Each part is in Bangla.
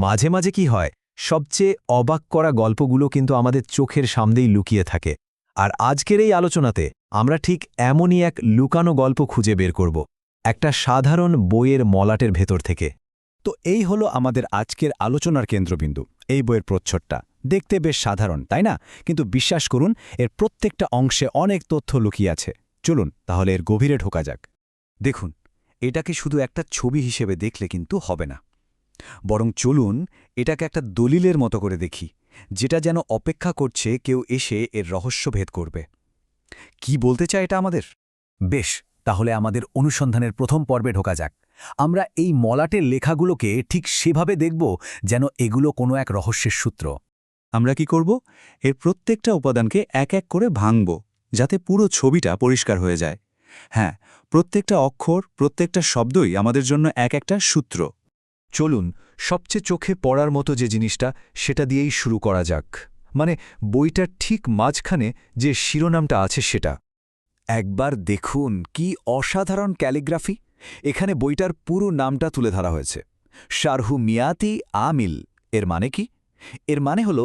মাঝে মাঝে কি হয়, সবচেয়ে অবাক করা গল্পগুলো কিন্তু আমাদের চোখের সামনেই লুকিয়ে থাকে। আর আজকের এই আলোচনাতে আমরা ঠিক এমনই এক লুকানো গল্প খুঁজে বের করব, একটা সাধারণ বইয়ের মলাটের ভেতর থেকে। তো এই হলো আমাদের আজকের আলোচনার কেন্দ্রবিন্দু। এই বইয়ের প্রচ্ছদটা দেখতে বেশ সাধারণ, তাই না? কিন্তু বিশ্বাস করুন, এর প্রত্যেকটা অংশে অনেক তথ্য লুকিয়ে আছে। চলুন তাহলে এর গভীরে ঢোকা যাক। দেখুন, এটাকে শুধু একটা ছবি হিসেবে দেখলে কিন্তু হবে না, বরং চলুন এটাকে একটা দলিলের মতো করে দেখি, যেটা যেন অপেক্ষা করছে কেউ এসে এর রহস্য ভেদ করবে। কি বলতে চায় এটা আমাদের? বেশ, তাহলে আমাদের অনুসন্ধানের প্রথম পর্বে ঢোকা যাক। আমরা এই মলাটের লেখাগুলোকে ঠিক সেভাবে দেখব যেন এগুলো কোনো এক রহস্যের সূত্র। আমরা কি করব? এর প্রত্যেকটা উপাদানকে এক এক করে ভাঙব, যাতে পুরো ছবিটা পরিষ্কার হয়ে যায়। হ্যাঁ, প্রত্যেকটা অক্ষর, প্রত্যেকটা শব্দই আমাদের জন্য এক একটা সূত্র। চলুন সবচেয়ে চোখে পড়ার মতো যে জিনিসটা, সেটা দিয়েই শুরু করা যাক। মানে বইটার ঠিক মাঝখানে যে শিরোনামটা আছে সেটা। একবার দেখুন কি অসাধারণ ক্যালিগ্রাফি! এখানে বইটার পুরো নামটা তুলে ধরা হয়েছে, শারহু মিয়াতি আমিল। এর মানে কি? এর মানে হল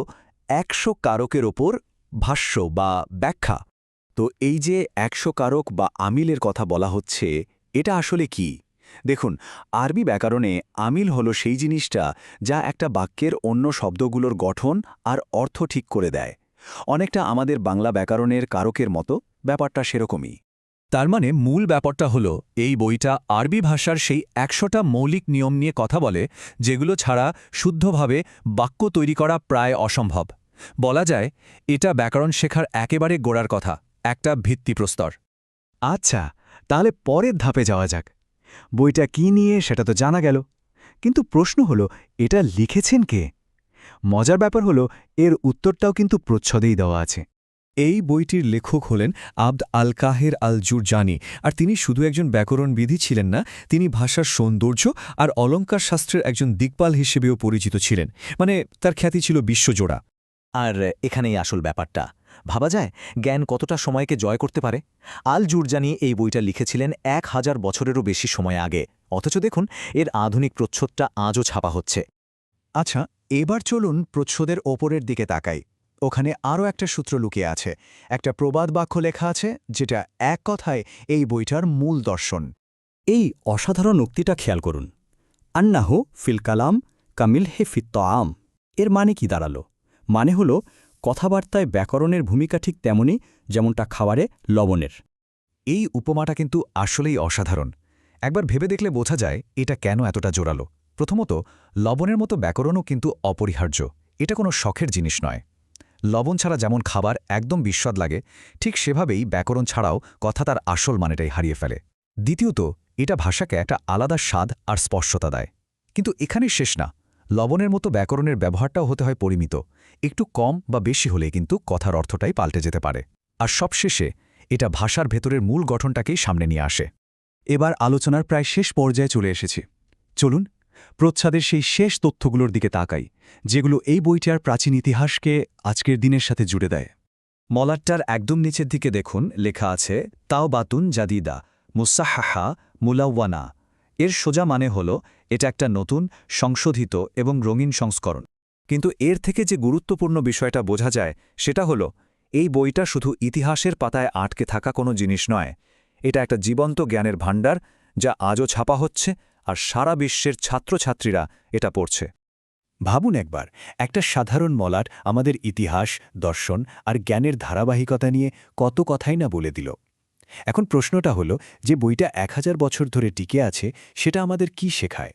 ১০০ কারকের ওপর ভাষ্য বা ব্যাখ্যা। তো এই যে ১০০ কারক বা আমিলের কথা বলা হচ্ছে, এটা আসলে কি? দেখুন, আরবি ব্যাকরণে আমিল হল সেই জিনিসটা যা একটা বাক্যের অন্য শব্দগুলোর গঠন আর অর্থ ঠিক করে দেয়। অনেকটা আমাদের বাংলা ব্যাকরণের কারকের মতো, ব্যাপারটা সেরকমই। তার মানে মূল ব্যাপারটা হলো, এই বইটা আরবি ভাষার সেই ১০০টা মৌলিক নিয়ম নিয়ে কথা বলে, যেগুলো ছাড়া শুদ্ধভাবে বাক্য তৈরি করা প্রায় অসম্ভব। বলা যায় এটা ব্যাকরণ শেখার একেবারে গোড়ার কথা, একটা ভিত্তিপ্রস্তর। আচ্ছা, তাহলে পরের ধাপে যাওয়া যাক। বইটা কি নিয়ে সেটা তো জানা গেল, কিন্তু প্রশ্ন হলো এটা লিখেছেন কে? মজার ব্যাপার হলো এর উত্তরটাও কিন্তু প্রচ্ছদেই দেওয়া আছে। এই বইটির লেখক হলেন আবদ আল কাহের আল জুরজানি। আর তিনি শুধু একজন ব্যাকরণবিধি ছিলেন না, তিনি ভাষার সৌন্দর্য আর অলঙ্কার শাস্ত্রের একজন দিকপাল হিসেবেও পরিচিত ছিলেন। মানে তার খ্যাতি ছিল বিশ্বজোড়া। আর এখানেই আসল ব্যাপারটা। ভাবা যায় জ্ঞান কতটা সময়কে জয় করতে পারে। আল জুরজানি এই বইটা লিখেছিলেন ১০০০ বছরেরও বেশি সময় আগে, অথচ দেখুন এর আধুনিক প্রচ্ছদটা আজও ছাপা হচ্ছে। আচ্ছা, এবার চলুন প্রচ্ছদের ওপরের দিকে তাকাই। ওখানে আরও একটা সূত্র লুকিয়ে আছে, একটা প্রবাদ বাক্য লেখা আছে, যেটা এক কথায় এই বইটার মূল দর্শন। এই অসাধারণ উক্তিটা খেয়াল করুন, আন্নাহু ফিল কালাম কামিল হে ফিত্তআম। এর মানে কি দাঁড়ালো? মানে হলো, কথাবার্তায় ব্যাকরণের ভূমিকা ঠিক তেমনই যেমনটা খাবারে লবণের। এই উপমাটা কিন্তু আসলেই অসাধারণ। একবার ভেবে দেখলে বোঝা যায় এটা কেন এতটা জোরালো। প্রথমত, লবণের মতো ব্যাকরণও কিন্তু অপরিহার্য। এটা কোনো শখের জিনিস নয়। লবণ ছাড়া যেমন খাবার একদম বিস্বাদ লাগে, ঠিক সেভাবেই ব্যাকরণ ছাড়াও কথা তার আসল মানেটাই হারিয়ে ফেলে। দ্বিতীয়ত, এটা ভাষাকে একটা আলাদা স্বাদ আর স্পর্শতা দেয়। কিন্তু এখানেই শেষ না, লবণের মতো ব্যাকরণের ব্যবহারটাও হতে হয় পরিমিত। একটু কম বা বেশি হলে কিন্তু কথার অর্থটাই পাল্টে যেতে পারে। আর সবশেষে এটা ভাষার ভেতরের মূল গঠনটাকেই সামনে নিয়ে আসে। এবার আলোচনার প্রায় শেষ পর্যায়ে চলে এসেছি। চলুন প্রচ্ছদের সেই শেষ তথ্যগুলোর দিকে তাকাই, যেগুলো এই বইটার প্রাচীন ইতিহাসকে আজকের দিনের সাথে জুড়ে দেয়। মলাটটার একদম নিচের দিকে দেখুন লেখা আছে তাওবাতুন জাদিদা মুসাহাহা মুলাওয়ানা। এর সোজা মানে হল এটা একটা নতুন, সংশোধিত এবং রঙিন সংস্করণ। কিন্তু এর থেকে যে গুরুত্বপূর্ণ বিষয়টা বোঝা যায় সেটা হলো, এই বইটা শুধু ইতিহাসের পাতায় আটকে থাকা কোনো জিনিস নয়। এটা একটা জীবন্ত জ্ঞানের ভাণ্ডার, যা আজও ছাপা হচ্ছে আর সারা বিশ্বের ছাত্রছাত্রীরা এটা পড়ছে। ভাবুন একবার, একটা সাধারণ মলাট আমাদের ইতিহাস, দর্শন আর জ্ঞানের ধারাবাহিকতা নিয়ে কত কথাই না বলে দিল। এখন প্রশ্নটা হলো, যে বইটা ১০০০ বছর ধরে টিকে আছে, সেটা আমাদের কি শেখায়?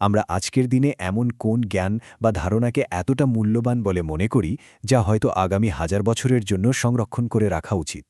আমরা আজকের দিনে এমন কোন জ্ঞান বা ধারণাকে এতটা মূল্যবান বলে মনে করি, যা হয়তো আগামী ১০০০ বছরের জন্য সংরক্ষণ করে রাখা উচিত?